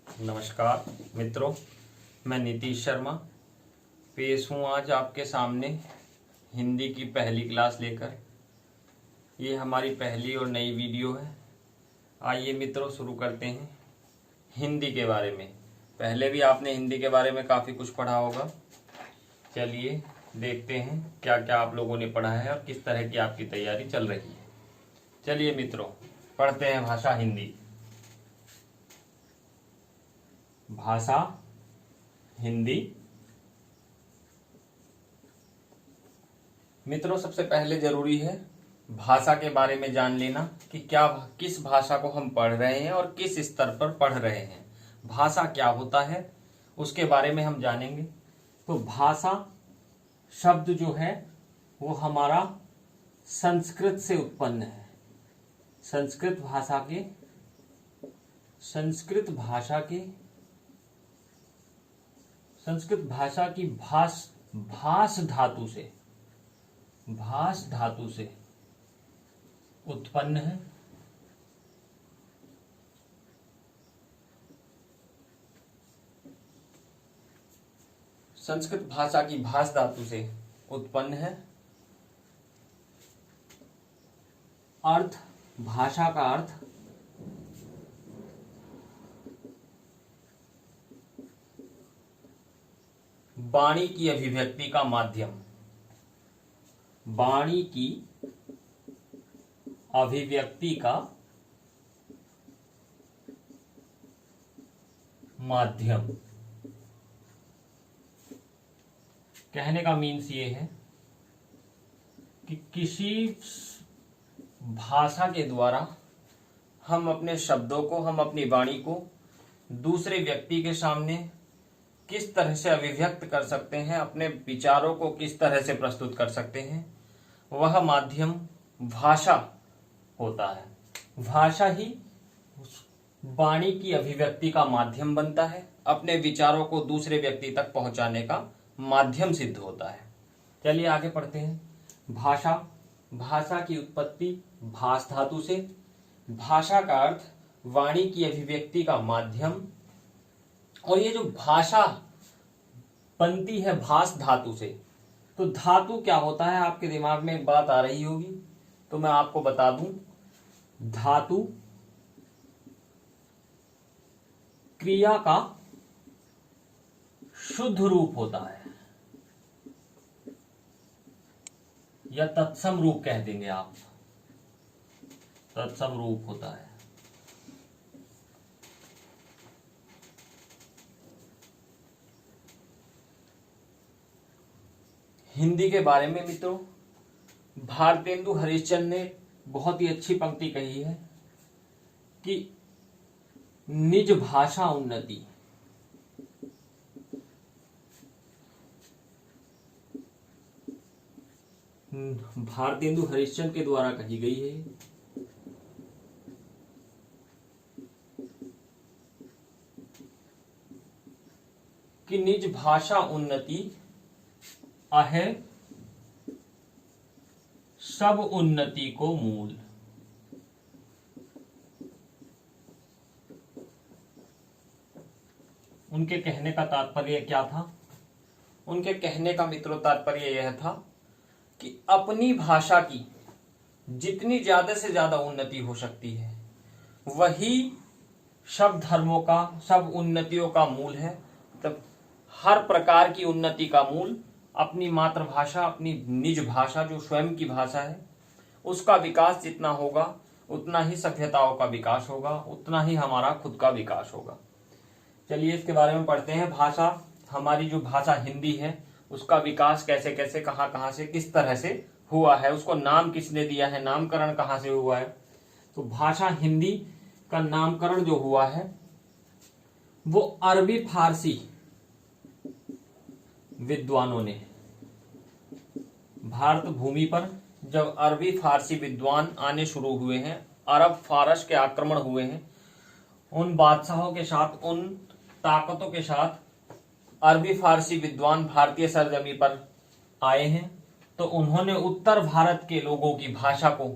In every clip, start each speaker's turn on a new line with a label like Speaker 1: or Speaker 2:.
Speaker 1: नमस्कार मित्रों, मैं नीतीश शर्मा पेश हूँ आज आपके सामने हिंदी की पहली क्लास लेकर। ये हमारी पहली और नई वीडियो है। आइए मित्रों, शुरू करते हैं हिंदी के बारे में। पहले भी आपने हिंदी के बारे में काफ़ी कुछ पढ़ा होगा। चलिए देखते हैं क्या क्या आप लोगों ने पढ़ा है और किस तरह की आपकी तैयारी चल रही है। चलिए मित्रों, पढ़ते हैं भाषा हिंदी। भाषा हिंदी। मित्रों, सबसे पहले जरूरी है भाषा के बारे में जान लेना कि किस भाषा को हम पढ़ रहे हैं और किस स्तर पर पढ़ रहे हैं। भाषा क्या होता है उसके बारे में हम जानेंगे। तो भाषा शब्द जो है वो हमारा संस्कृत से उत्पन्न है। संस्कृत भाषा की भाष धातु से उत्पन्न है। संस्कृत भाषा की भाष धातु से उत्पन्न है। अर्थ, भाषा का अर्थ वाणी की अभिव्यक्ति का माध्यम। वाणी की अभिव्यक्ति का माध्यम। कहने का मीन्स ये है कि किसी भाषा के द्वारा हम अपने शब्दों को, हम अपनी वाणी को दूसरे व्यक्ति के सामने किस तरह से अभिव्यक्त कर सकते हैं, अपने विचारों को किस तरह से प्रस्तुत कर सकते हैं, वह माध्यम भाषा होता है। भाषा ही वाणी की अभिव्यक्ति का माध्यम बनता है, अपने विचारों को दूसरे व्यक्ति तक पहुंचाने का माध्यम सिद्ध होता है। चलिए आगे पढ़ते हैं। भाषा की उत्पत्ति भाष धातु से। भाषा का अर्थ वाणी की अभिव्यक्ति का माध्यम। और ये जो भाषा बनती है भाष धातु से, तो धातु क्या होता है आपके दिमाग में एक बात आ रही होगी, तो मैं आपको बता दूं। धातु क्रिया का शुद्ध रूप होता है, या तत्सम रूप कह देंगे आप। तत्सम रूप होता है। हिंदी के बारे में मित्रों, भारतेंदु हरिश्चंद्र ने बहुत ही अच्छी पंक्ति कही है कि निज भाषा उन्नति। भारतेंदु हरिश्चंद्र के द्वारा कही गई है कि निज भाषा उन्नति आहे सब उन्नति को मूल। उनके कहने का तात्पर्य क्या था? उनके कहने का मित्रों तात्पर्य यह था कि अपनी भाषा की जितनी ज्यादा से ज्यादा उन्नति हो सकती है, वही सब धर्मों का, सब उन्नतियों का मूल है। तब हर प्रकार की उन्नति का मूल अपनी मातृभाषा, अपनी निज भाषा जो स्वयं की भाषा है, उसका विकास जितना होगा उतना ही सभ्यताओं का विकास होगा, उतना ही हमारा खुद का विकास होगा। चलिए इसके बारे में पढ़ते हैं। भाषा, हमारी जो भाषा हिंदी है, उसका विकास कैसे कैसे, कहाँ कहाँ से, किस तरह से हुआ है, उसको नाम किसने दिया है, नामकरण कहाँ से हुआ है। तो भाषा हिंदी का नामकरण जो हुआ है वो अरबी फारसी विद्वानों ने, भारत भूमि पर जब अरबी फारसी विद्वान आने शुरू हुए हैं, अरब फारस के आक्रमण हुए हैं, उन बादशाहों के साथ, उन ताकतों के साथ अरबी फारसी विद्वान भारतीय सरजमी पर आए हैं, तो उन्होंने उत्तर भारत के लोगों की भाषा को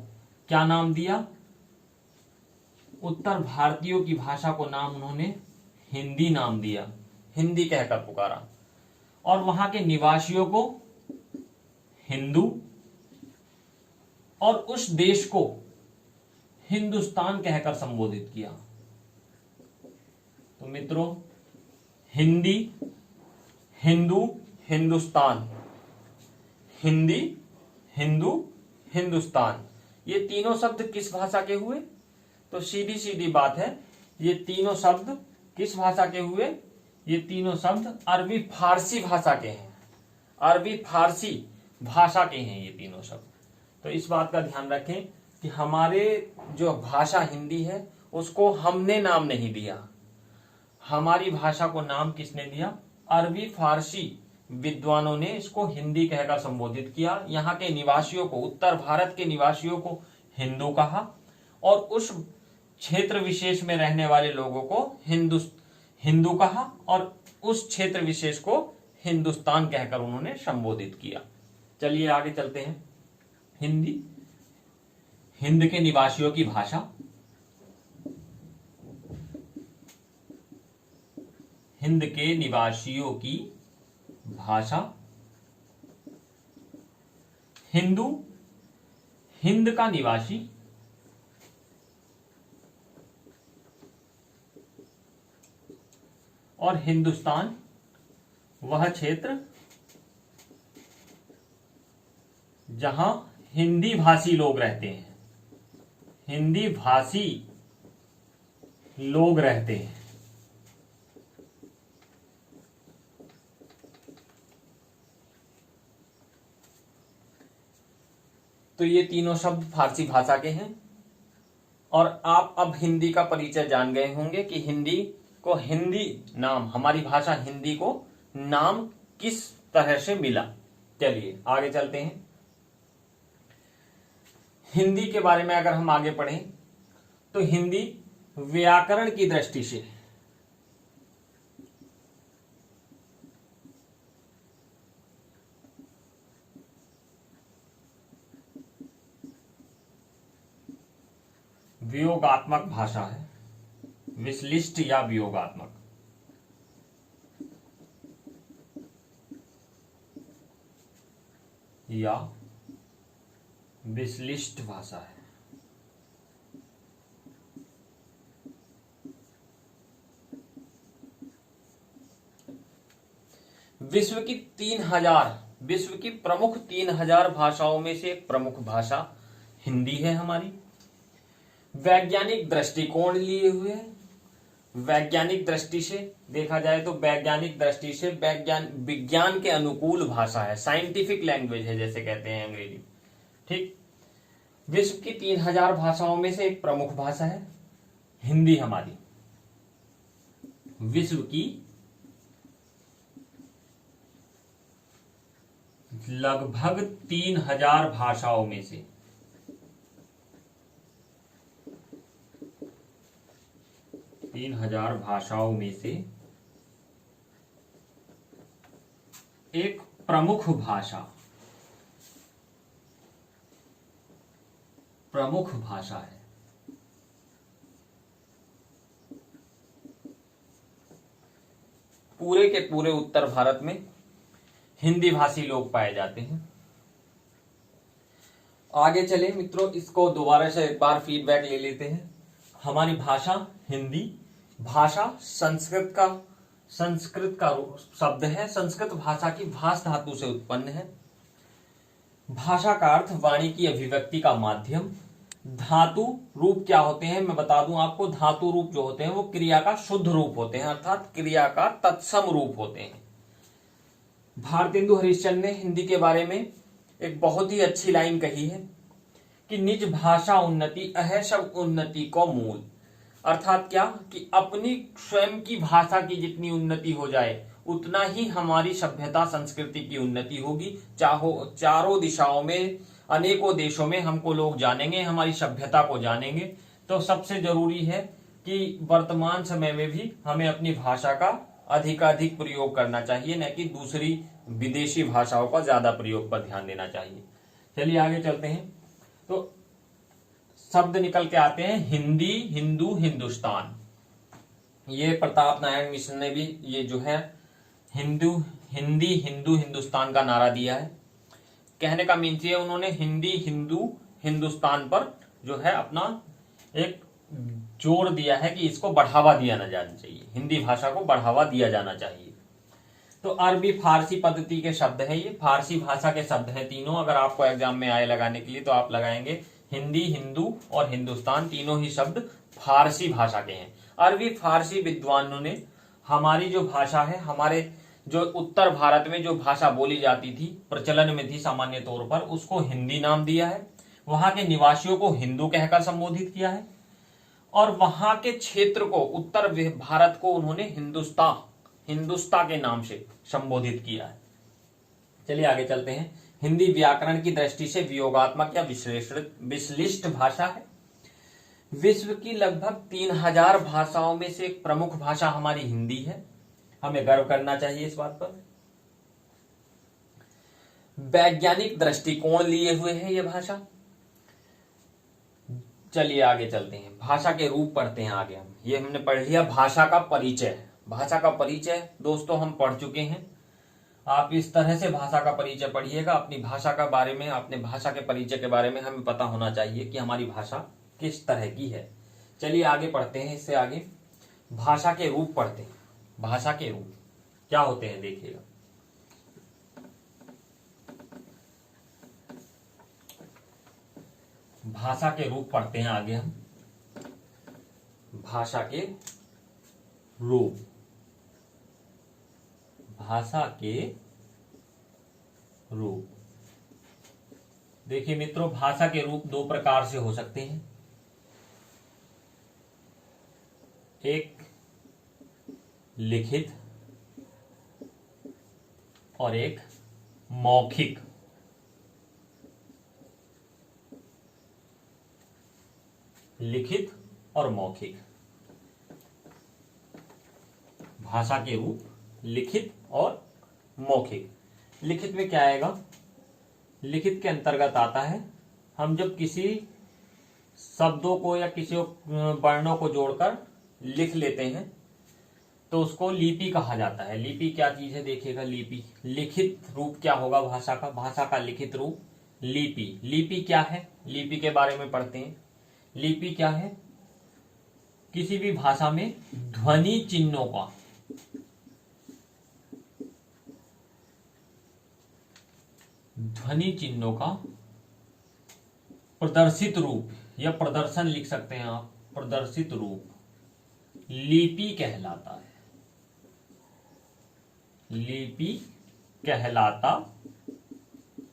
Speaker 1: क्या नाम दिया? उत्तर भारतीयों की भाषा को नाम उन्होंने हिंदी नाम दिया, हिंदी कहकर पुकारा, और वहां के निवासियों को हिंदू और उस देश को हिंदुस्तान कहकर संबोधित किया। तो मित्रों, हिंदी, हिंदू, हिंदुस्तान, हिंदी, हिंदू, हिंदुस्तान, ये तीनों शब्द किस भाषा के हुए? तो सीधी सीधी बात है, ये तीनों शब्द किस भाषा के हुए? ये तीनों शब्द अरबी फारसी भाषा के हैं, अरबी फारसी भाषा के हैं ये तीनों शब्द। तो इस बात का ध्यान रखें कि हमारे जो भाषा हिंदी है उसको हमने नाम नहीं दिया, हमारी भाषा को नाम किसने दिया? अरबी फारसी विद्वानों ने इसको हिंदी कहकर संबोधित किया। यहाँ के निवासियों को, उत्तर भारत के निवासियों को हिंदू कहा, और उस क्षेत्र विशेष में रहने वाले लोगों को हिंदू कहा, और उस क्षेत्र विशेष को हिंदुस्तान कहकर उन्होंने संबोधित किया। चलिए आगे चलते हैं। हिंदी, हिंद के निवासियों की भाषा, हिंद के निवासियों की भाषा, हिंदू, हिंद का निवासी, और हिंदुस्तान वह क्षेत्र जहां हिंदी भाषी लोग रहते हैं, हिंदी भाषी लोग रहते हैं। तो ये तीनों शब्द फारसी भाषा के हैं, और आप अब हिंदी का परिचय जान गए होंगे कि हिंदी को हिंदी नाम, हमारी भाषा हिंदी को नाम किस तरह से मिला। चलिए आगे चलते हैं। हिंदी के बारे में अगर हम आगे पढ़ें तो हिंदी व्याकरण की दृष्टि से वियोगात्मक भाषा है, विश्लिष्ट या वियोगात्मक। या विश्लिष्ट भाषा है। विश्व की 3000, विश्व की प्रमुख 3000 भाषाओं में से एक प्रमुख भाषा हिंदी है हमारी। वैज्ञानिक दृष्टिकोण लिए हुए, वैज्ञानिक दृष्टि से देखा जाए तो वैज्ञानिक दृष्टि से विज्ञान के अनुकूल भाषा है, साइंटिफिक लैंग्वेज है जैसे कहते हैं अंग्रेजी। ठीक, विश्व की 3000 भाषाओं में से एक प्रमुख भाषा है हिंदी हमारी। विश्व की लगभग 3000 भाषाओं में से 3000 भाषाओं में से एक प्रमुख भाषा, प्रमुख भाषा है। पूरे के पूरे उत्तर भारत में हिंदी भाषी लोग पाए जाते हैं। आगे चले मित्रों, इसको दोबारा से एक बार फीडबैक ले लेते हैं। हमारी भाषा हिंदी, भाषा संस्कृत का शब्द है, संस्कृत भाषा की भाष धातु से उत्पन्न है। भाषा का अर्थ वाणी की अभिव्यक्ति का माध्यम। धातु रूप क्या होते हैं मैं बता दूं आपको, धातु रूप जो होते हैं वो क्रिया का शुद्ध रूप होते हैं, अर्थात क्रिया का तत्सम रूप होते हैं। भारतेंदु हरिश्चंद्र ने हिंदी के बारे में एक बहुत ही अच्छी लाइन कही है कि निज भाषा उन्नति अह सब उन्नति को मूल। अर्थात क्या कि अपनी स्वयं की भाषा की जितनी उन्नति हो जाए उतना ही हमारी सभ्यता संस्कृति की उन्नति होगी। चारों दिशाओं में, अनेकों देशों में हमको लोग जानेंगे, हमारी सभ्यता को जानेंगे। तो सबसे जरूरी है कि वर्तमान समय में भी हमें अपनी भाषा का अधिकाधिक प्रयोग करना चाहिए, न कि दूसरी विदेशी भाषाओं का ज्यादा प्रयोग पर ध्यान देना चाहिए। चलिए आगे चलते हैं। तो शब्द निकल के आते हैं हिंदी, हिंदू, हिंदुस्तान। ये प्रताप नारायण मिश्र ने भी ये जो है हिंदुस्तान का नारा दिया है। कहने का मीन्स ये उन्होंने हिंदुस्तान पर जो है अपना एक जोर दिया है कि इसको बढ़ावा दिया ना जाना चाहिए, हिंदी भाषा को बढ़ावा दिया जाना चाहिए। तो अरबी फारसी पद्धति के शब्द है, ये फारसी भाषा के शब्द हैं तीनों। अगर आपको एग्जाम में आए लगाने के लिए तो आप लगाएंगे हिंदी, हिंदू और हिंदुस्तान, तीनों ही शब्द फारसी भाषा के हैं। अरबी फारसी विद्वानों ने हमारी जो भाषा है, हमारे जो उत्तर भारत में जो भाषा बोली जाती थी, प्रचलन में थी सामान्य तौर पर, उसको हिंदी नाम दिया है। वहां के निवासियों को हिंदू कहकर संबोधित किया है और वहां के क्षेत्र को, उत्तर भारत को, उन्होंने हिंदुस्ता के नाम से संबोधित किया है। चलिए आगे चलते हैं। हिंदी व्याकरण की दृष्टि से वियोगात्मक या विश्लिष्ट भाषा है। विश्व की लगभग 3000 भाषाओं में से एक प्रमुख भाषा हमारी हिंदी है। हमें गर्व करना चाहिए इस बात पर। वैज्ञानिक दृष्टिकोण लिए हुए है यह भाषा। चलिए आगे चलते हैं, भाषा के रूप पढ़ते हैं आगे हम। ये हमने पढ़ लिया भाषा का परिचय। भाषा का परिचय दोस्तों हम पढ़ चुके हैं। आप इस तरह से भाषा का परिचय पढ़िएगा। अपनी भाषा का बारे में, अपने भाषा के परिचय के बारे में हमें पता होना चाहिए कि हमारी भाषा किस तरह की है। चलिए आगे पढ़ते हैं। इससे आगे भाषा के रूप पढ़ते हैं। भाषा के रूप क्या होते हैं देखिएगा। भाषा के रूप पढ़ते हैं आगे हम। भाषा के रूप, भाषा के रूप। देखिए मित्रों, भाषा के रूप दो प्रकार से हो सकते हैं। एक लिखित और एक मौखिक। लिखित और मौखिक। भाषा के रूप लिखित और मौखिक। लिखित में क्या आएगा? लिखित के अंतर्गत आता है हम जब किसी शब्दों को या किसी वर्णों को जोड़कर लिख लेते हैं तो उसको लिपि कहा जाता है। लिपि क्या चीज है देखिएगा। लिपि, लिखित रूप क्या होगा भाषा का? भाषा का लिखित रूप लिपि। लिपि क्या है? लिपि के बारे में पढ़ते हैं। लिपि क्या है? किसी भी भाषा में ध्वनि चिन्हों का, ध्वनि चिन्हों का प्रदर्शित रूप या प्रदर्शन लिख सकते हैं आप, प्रदर्शित रूप लिपि कहलाता है। लिपि कहलाता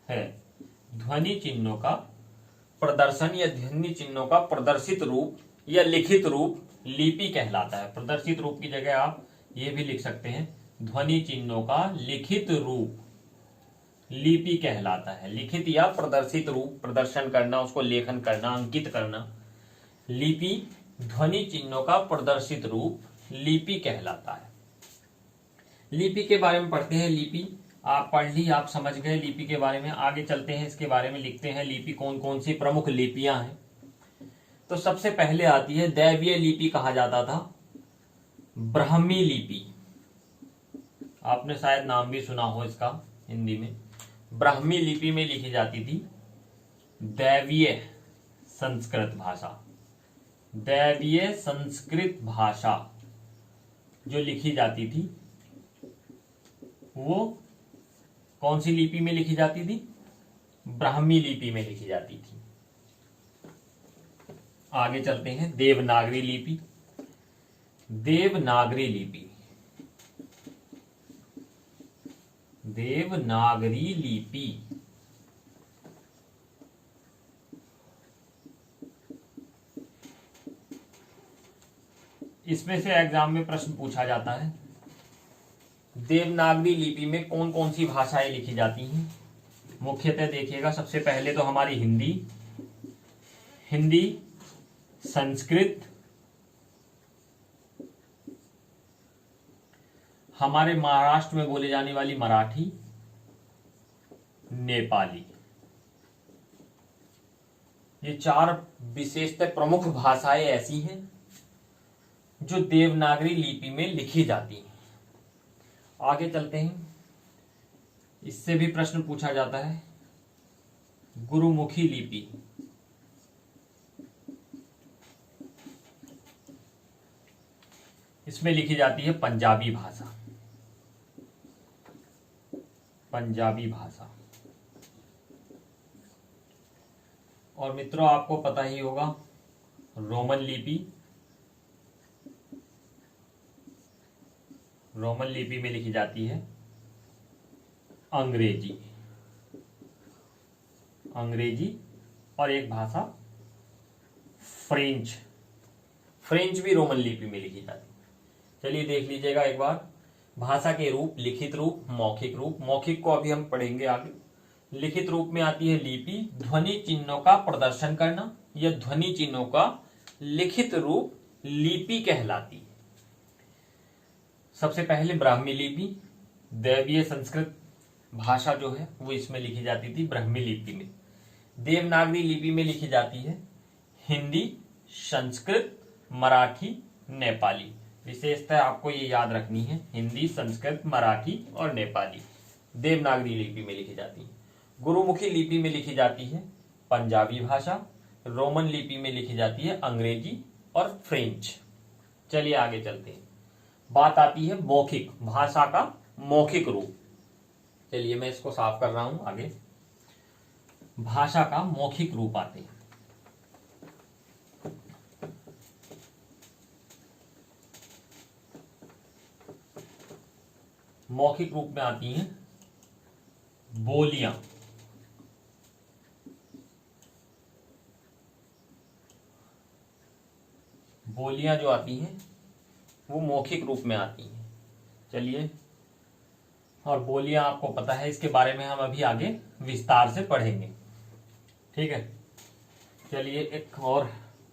Speaker 1: है। ध्वनि चिन्हों का प्रदर्शन या ध्वनि चिन्हों का प्रदर्शित रूप या लिखित रूप लिपि कहलाता है। प्रदर्शित रूप की जगह आप ये भी लिख सकते हैं, ध्वनि चिन्हों का लिखित रूप लिपि कहलाता है। लिखित या प्रदर्शित रूप, प्रदर्शन करना, उसको लेखन करना, अंकित करना। लिपि ध्वनि चिन्हों का प्रदर्शित रूप लिपि कहलाता है। लिपि के बारे में पढ़ते हैं। लिपि आप पढ़ ली, आप समझ गए लिपि के बारे में। आगे चलते हैं, इसके बारे में लिखते हैं। लिपि कौन कौन सी प्रमुख लिपियां हैं? तो सबसे पहले आती है दैवीय लिपि, कहा जाता था ब्राह्मी लिपि। आपने शायद नाम भी सुना हो इसका हिंदी में। ब्राह्मी लिपि में लिखी जाती थी दैवीय संस्कृत भाषा। दैवीय संस्कृत भाषा जो लिखी जाती थी वो कौन सी लिपि में लिखी जाती थी? ब्राह्मी लिपि में लिखी जाती थी। आगे चलते हैं, देवनागरी लिपि। देवनागरी लिपि, देवनागरी लिपि इसमें से एग्जाम में प्रश्न पूछा जाता है। देवनागरी लिपि में कौन कौन सी भाषाएं लिखी जाती हैं? मुख्यतः देखिएगा, सबसे पहले तो हमारी हिंदी, हिंदी, संस्कृत, हमारे महाराष्ट्र में बोली जाने वाली मराठी, नेपाली। ये चार विशेषतः प्रमुख भाषाएं ऐसी हैं जो देवनागरी लिपि में लिखी जाती हैं। आगे चलते हैं, इससे भी प्रश्न पूछा जाता है। गुरुमुखी लिपि, इसमें लिखी जाती है पंजाबी भाषा। पंजाबी भाषा। और मित्रों आपको पता ही होगा रोमन लिपि। रोमन लिपि में लिखी जाती है अंग्रेजी। अंग्रेजी और एक भाषा फ्रेंच। फ्रेंच भी रोमन लिपि में लिखी जाती है। चलिए देख लीजिएगा एक बार। भाषा के रूप, लिखित रूप, मौखिक रूप। मौखिक को अभी हम पढ़ेंगे आगे। लिखित रूप में आती है लिपि, ध्वनि चिन्हों का प्रदर्शन करना। यह ध्वनि चिन्हों का लिखित रूप लिपि कहलाती है। सबसे पहले ब्राह्मी लिपि, दैवीय संस्कृत भाषा जो है वो इसमें लिखी जाती थी ब्राह्मी लिपि में। देवनागरी लिपि में लिखी जाती है हिंदी, संस्कृत, मराठी, नेपाली। विशेषतः आपको ये याद रखनी है, हिंदी, संस्कृत, मराठी और नेपाली देवनागरी लिपि में लिखी जाती है। गुरुमुखी लिपि में लिखी जाती है पंजाबी भाषा। रोमन लिपि में लिखी जाती है अंग्रेजी और फ्रेंच। चलिए आगे चलते हैं। बात आती है मौखिक भाषा का मौखिक रूप। चलिए मैं इसको साफ कर रहा हूं। आगे भाषा का मौखिक रूप आते हैं। मौखिक रूप में आती हैं बोलियां। बोलियां जो आती हैं वो मौखिक रूप में आती हैं। चलिए, और बोलियां आपको पता है, इसके बारे में हम अभी आगे विस्तार से पढ़ेंगे। ठीक है, चलिए एक और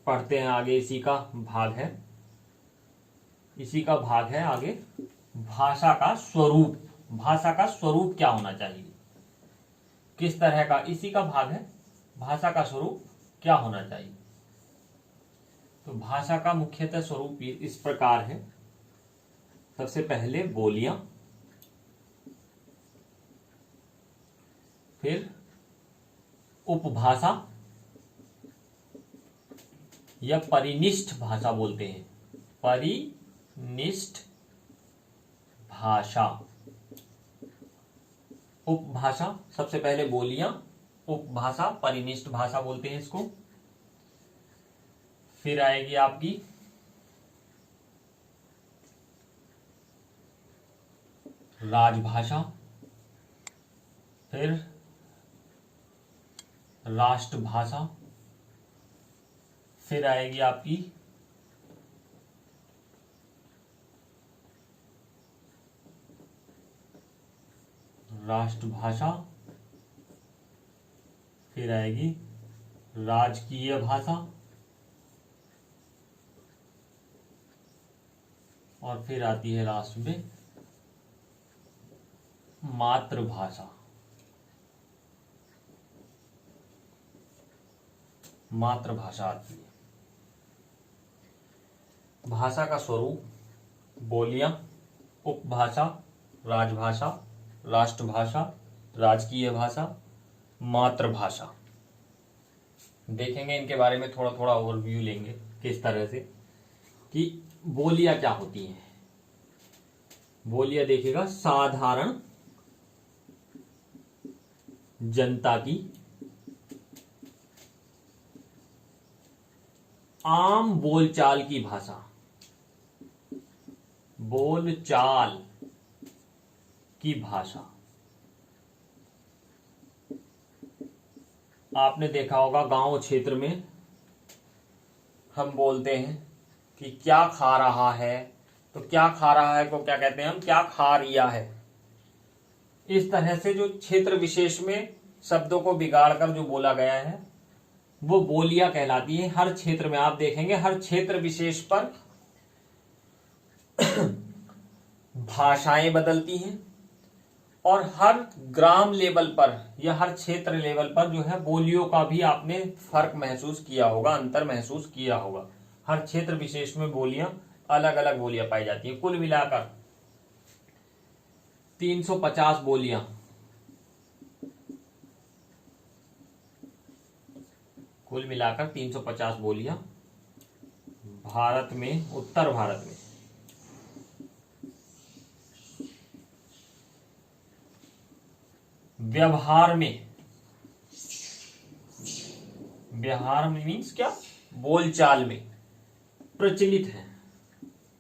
Speaker 1: पढ़ते हैं आगे। इसी का भाग है, इसी का भाग है आगे। भाषा का स्वरूप। भाषा का स्वरूप क्या होना चाहिए, किस तरह का, इसी का भाग है। भाषा का स्वरूप क्या होना चाहिए। तो भाषा का मुख्यतः स्वरूप इस प्रकार है। सबसे पहले बोलियां, फिर उपभाषा या परिनिष्ठ भाषा बोलते हैं। परिनिष्ठ भाषा। उपभाषा, सबसे पहले बोलियां, उपभाषा, परिनिष्ठ भाषा बोलते हैं इसको। फिर आएगी आपकी राजभाषा, फिर राष्ट्रभाषा, फिर आएगी आपकी राष्ट्रभाषा, फिर आएगी राजकीय भाषा, और फिर आती है लास्ट में मातृभाषा। मातृभाषा आती है। भाषा का स्वरूप बोलियां, उपभाषा, राजभाषा, राष्ट्रभाषा, राजकीय भाषा, मातृभाषा। देखेंगे इनके बारे में थोड़ा थोड़ा ओवरव्यू लेंगे, किस तरह से कि बोलियां क्या होती हैं। बोलियां देखिएगा, साधारण जनता की आम बोलचाल की भाषा। बोलचाल की भाषा। आपने देखा होगा गांव क्षेत्र में हम बोलते हैं कि क्या खा रहा है, तो क्या खा रहा है को क्या कहते हैं हम, क्या खा रिया है। इस तरह से जो क्षेत्र विशेष में शब्दों को बिगाड़ कर जो बोला गया है वो बोलियां कहलाती है। हर क्षेत्र में आप देखेंगे, हर क्षेत्र विशेष पर भाषाएं बदलती हैं, और हर ग्राम लेवल पर या हर क्षेत्र लेवल पर जो है बोलियों का भी आपने फर्क महसूस किया होगा, अंतर महसूस किया होगा। हर क्षेत्र विशेष में बोलियां अलग अलग बोलियां पाई जाती हैं। कुल मिलाकर 350 बोलियां कुल मिलाकर 350 बोलियां भारत में, उत्तर भारत में व्यवहार में मीन्स क्या, बोलचाल में प्रचलित है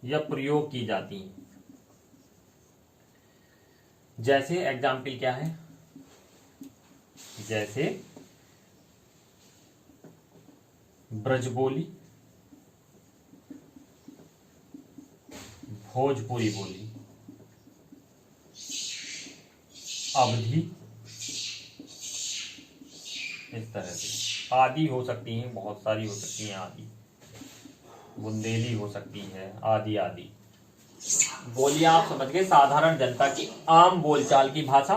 Speaker 1: या प्रयोग की जाती हैं। जैसे एग्जाम्पल क्या है, जैसे ब्रजबोली, भोजपुरी बोली, अवधी, इस तरह से आदि हो सकती हैं, बहुत सारी हो सकती हैं, आदि बुंदेली हो सकती है, आदि आदि बोलियां आप समझ गए, साधारण जनता की आम बोलचाल की भाषा।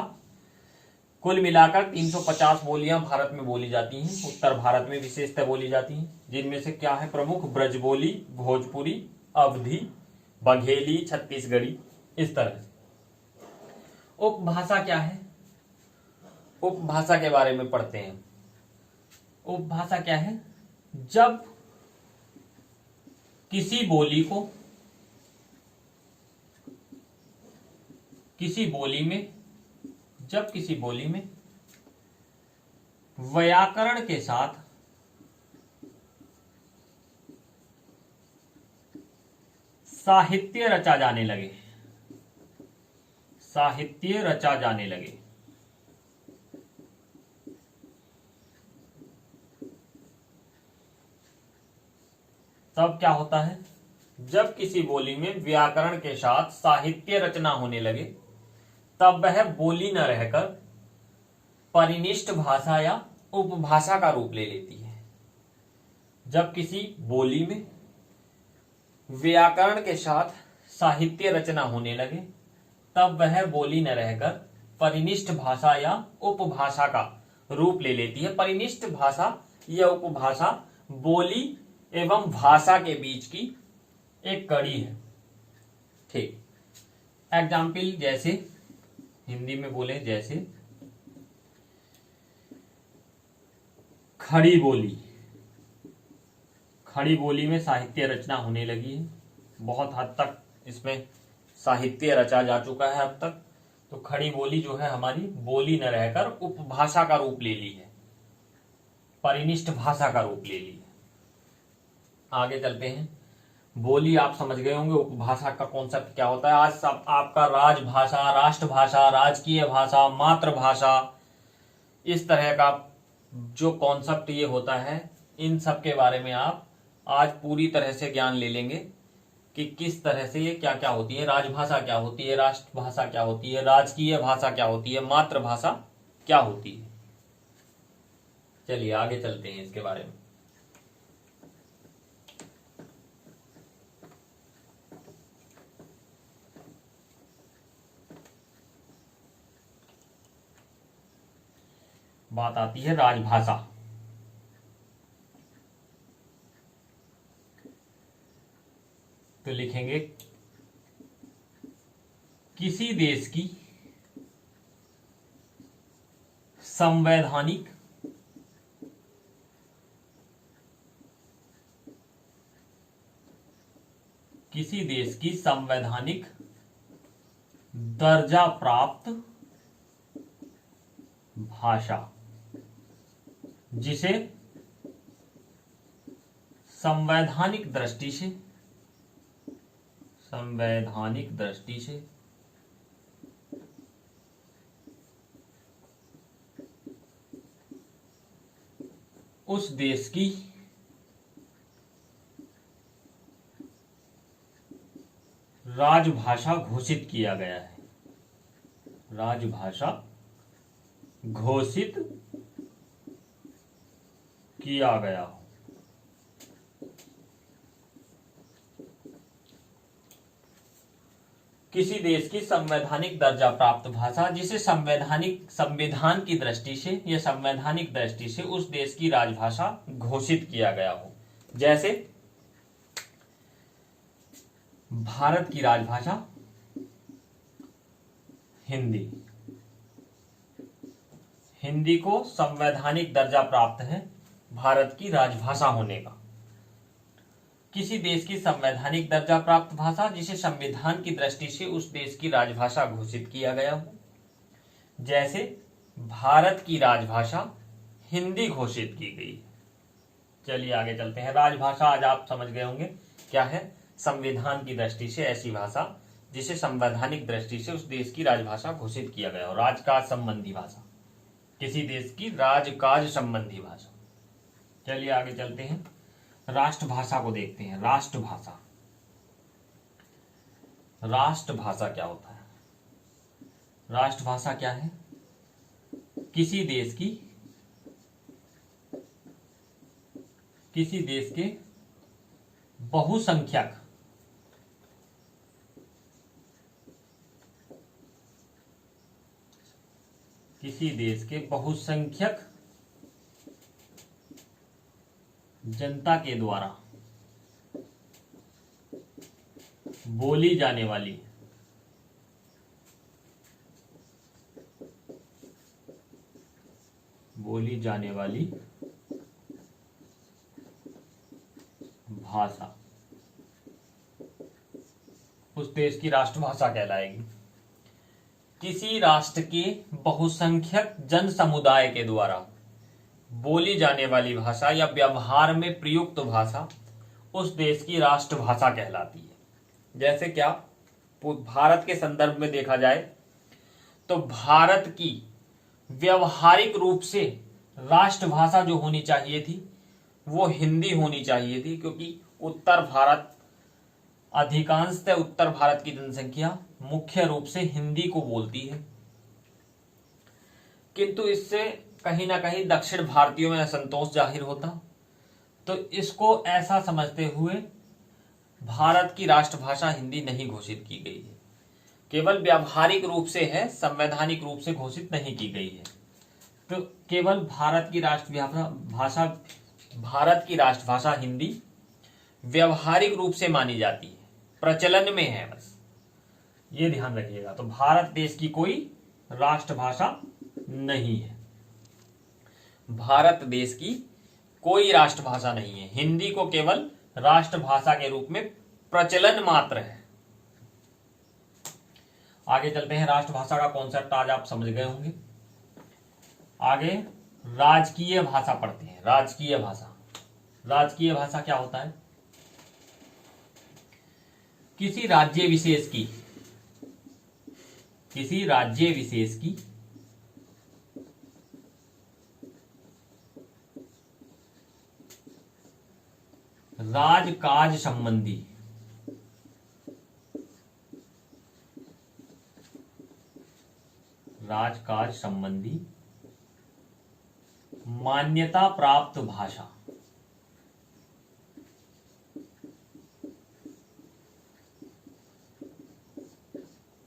Speaker 1: कुल मिलाकर 350 बोलियां भारत में बोली जाती हैं, उत्तर भारत में विशेषतः बोली जाती हैं, जिनमें से क्या है प्रमुख, ब्रजबोली, भोजपुरी, अवधी, बघेली, छत्तीसगढ़ी, इस तरह से। उपभाषा क्या है, उपभाषा के बारे में पढ़ते हैं। उपभाषा क्या है, जब किसी बोली में व्याकरण के साथ साहित्य रचा जाने लगे, तब क्या होता है, जब किसी बोली में व्याकरण के साथ साहित्य रचना होने लगे, तब वह बोली न रहकर परिनिष्ठ भाषा या उपभाषा का रूप ले लेती है। जब किसी बोली में व्याकरण के साथ साहित्य रचना होने लगे, तब वह बोली न रहकर परिनिष्ठ भाषा या उपभाषा का रूप ले लेती है। परिनिष्ठ भाषा या उपभाषा बोली एवं भाषा के बीच की एक कड़ी है। ठीक, एग्जाम्पल जैसे हिंदी में बोले, जैसे खड़ी बोली में साहित्य रचना होने लगी है, बहुत हद तक इसमें साहित्य रचा जा चुका है अब तक। तो खड़ी बोली जो है हमारी बोली न रहकर उपभाषा का रूप ले ली है, परिनिष्ठ भाषा का रूप ले ली है। आगे चलते हैं। बोली आप समझ गए होंगे, उपभाषा का कॉन्सेप्ट क्या होता है। आज सब आपका राजभाषा, राष्ट्रभाषा, राजकीय भाषा, मातृभाषा, इस तरह का जो कॉन्सेप्ट ये होता है, इन सब के बारे में आप आज पूरी तरह से ज्ञान ले लेंगे कि किस तरह से ये क्या क्या होती है, राजभाषा क्या होती है, राष्ट्रभाषा क्या होती है, राजकीय भाषा क्या होती है, मातृभाषा क्या होती है। चलिए आगे चलते हैं इसके बारे में। बात आती है राजभाषा। तो लिखेंगे किसी देश की संवैधानिक दर्जा प्राप्त भाषा, जिसे संवैधानिक दृष्टि से उस देश की राजभाषा घोषित किया गया है। राजभाषा घोषित किया गया हो। किसी देश की संवैधानिक दर्जा प्राप्त भाषा, जिसे संविधान की दृष्टि से या संवैधानिक दृष्टि से उस देश की राजभाषा घोषित किया गया हो। जैसे भारत की राजभाषा हिंदी। हिंदी को संवैधानिक दर्जा प्राप्त है भारत की राजभाषा होने का। किसी देश की संवैधानिक दर्जा प्राप्त भाषा जिसे संविधान की दृष्टि से उस देश की राजभाषा घोषित किया गया हो। जैसे भारत की राजभाषा हिंदी घोषित की गई। चलिए आगे चलते हैं। राजभाषा आज आप समझ गए होंगे क्या है। संविधान की दृष्टि से ऐसी भाषा जिसे संवैधानिक दृष्टि से उस देश की राजभाषा घोषित किया गया हो। राजकाज संबंधी भाषा, किसी देश की राजकाज संबंधी भाषा। चलिए आगे चलते हैं, राष्ट्रभाषा को देखते हैं। राष्ट्रभाषा, राष्ट्रभाषा क्या होता है? राष्ट्रभाषा क्या है? किसी देश के बहुसंख्यक जनता के द्वारा बोली जाने वाली भाषा उस देश की राष्ट्रभाषा कहलाएगी। किसी राष्ट्र के बहुसंख्यक जन समुदाय के द्वारा बोली जाने वाली भाषा या व्यवहार में प्रयुक्त भाषा उस देश की राष्ट्रभाषा कहलाती है। जैसे क्या, भारत के संदर्भ में देखा जाए तो भारत की व्यवहारिक रूप से राष्ट्रभाषा जो होनी चाहिए थी वो हिंदी होनी चाहिए थी, क्योंकि उत्तर भारत, अधिकांशतः उत्तर भारत की जनसंख्या मुख्य रूप से हिंदी को बोलती है। किंतु इससे कहीं ना कहीं दक्षिण भारतीयों में असंतोष जाहिर होता, तो इसको ऐसा समझते हुए भारत की राष्ट्रभाषा हिंदी नहीं घोषित की गई है। केवल व्यावहारिक रूप से है, संवैधानिक रूप से घोषित नहीं की गई है। तो केवल भारत की राष्ट्रभाषा हिंदी व्यवहारिक रूप से मानी जाती है, प्रचलन में है, बस ये ध्यान रखिएगा। तो भारत देश की कोई राष्ट्रभाषा नहीं है, भारत देश की कोई राष्ट्रभाषा नहीं है। हिंदी को केवल राष्ट्रभाषा के रूप में प्रचलन मात्र है। आगे चलते हैं, राष्ट्रभाषा का कॉन्सेप्ट आज आप समझ गए होंगे। आगे राजकीय भाषा पढ़ते हैं। राजकीय भाषा क्या होता है? किसी राज्य विशेष की राजकाज संबंधी मान्यता प्राप्त भाषा।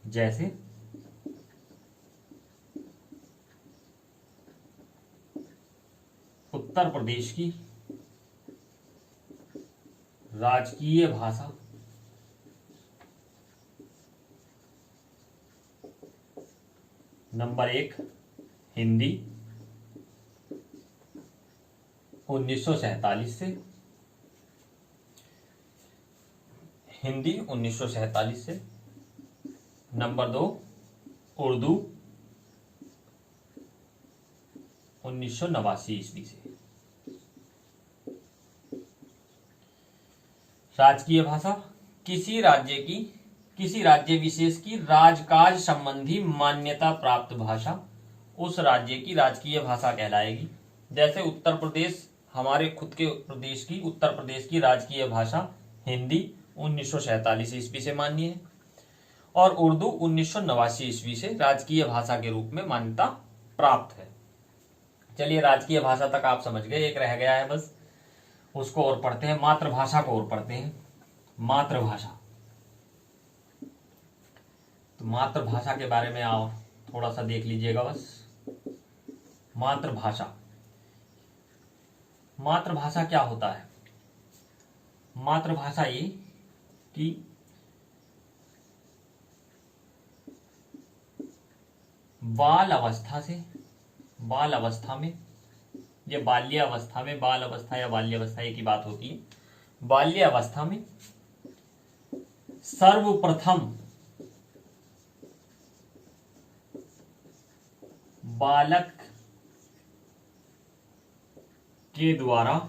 Speaker 1: जैसे उत्तर प्रदेश की राजकीय भाषा नंबर 1 हिंदी 1947 से, नंबर 2 उर्दू 1989 ईस्वी से। राजकीय भाषा किसी राज्य विशेष की राजकाज संबंधी मान्यता प्राप्त भाषा उस राज्य की राजकीय भाषा कहलाएगी। जैसे उत्तर प्रदेश, हमारे खुद के प्रदेश की, उत्तर प्रदेश की राजकीय भाषा हिंदी 1947 ईस्वी से मान्य है और उर्दू 1989 ईस्वी से राजकीय भाषा के रूप में मान्यता प्राप्त है। चलिए राजकीय भाषा तक आप समझ गए, एक रह गया है बस, उसको और पढ़ते हैं। मातृभाषा को और पढ़ते हैं। मातृभाषा, तो मातृभाषा के बारे में आओ थोड़ा सा देख लीजिएगा बस। मातृभाषा क्या होता है? मातृभाषा ये कि बाल अवस्था में, ये बाल्यावस्था में, बाल अवस्था या बाल्यावस्था एक ही बात होती है। बाल्यावस्था में सर्वप्रथम बालक के द्वारा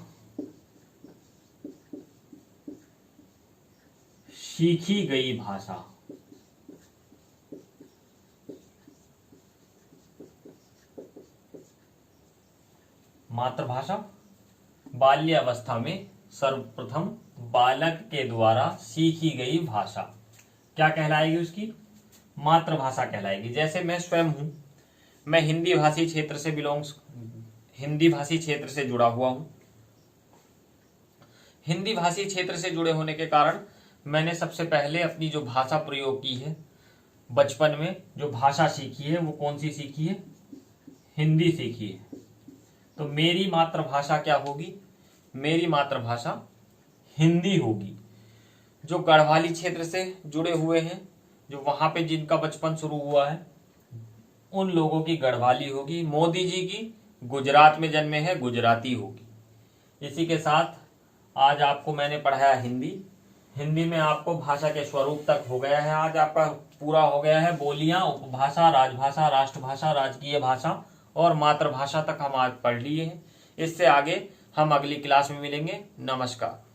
Speaker 1: सीखी गई भाषा, मातृभाषा, बाल्यावस्था में सर्वप्रथम बालक के द्वारा सीखी गई भाषा क्या कहलाएगी? उसकी मातृभाषा कहलाएगी। जैसे मैं स्वयं हूं, मैं हिंदी भाषी क्षेत्र से जुड़ा हुआ हूं। हिंदी भाषी क्षेत्र से जुड़े होने के कारण मैंने सबसे पहले अपनी जो भाषा प्रयोग की है, बचपन में जो भाषा सीखी है वो कौन सी सीखी है? हिंदी सीखी है। तो मेरी मातृभाषा क्या होगी? मेरी मातृभाषा हिंदी होगी। जो गढ़वाली क्षेत्र से जुड़े हुए हैं, जो वहां पे जिनका बचपन शुरू हुआ है, उन लोगों की गढ़वाली होगी। मोदी जी की गुजरात में जन्मे हैं, गुजराती होगी। इसी के साथ आज आपको मैंने पढ़ाया हिंदी। हिंदी में आपको भाषा के स्वरूप तक हो गया है, आज आपका पूरा हो गया है। बोलियां, उपभाषा, राजभाषा, राष्ट्रभाषा, राजकीय भाषा और मातृभाषा तक हम आज पढ़ लिए हैं। इससे आगे हम अगली क्लास में मिलेंगे। नमस्कार।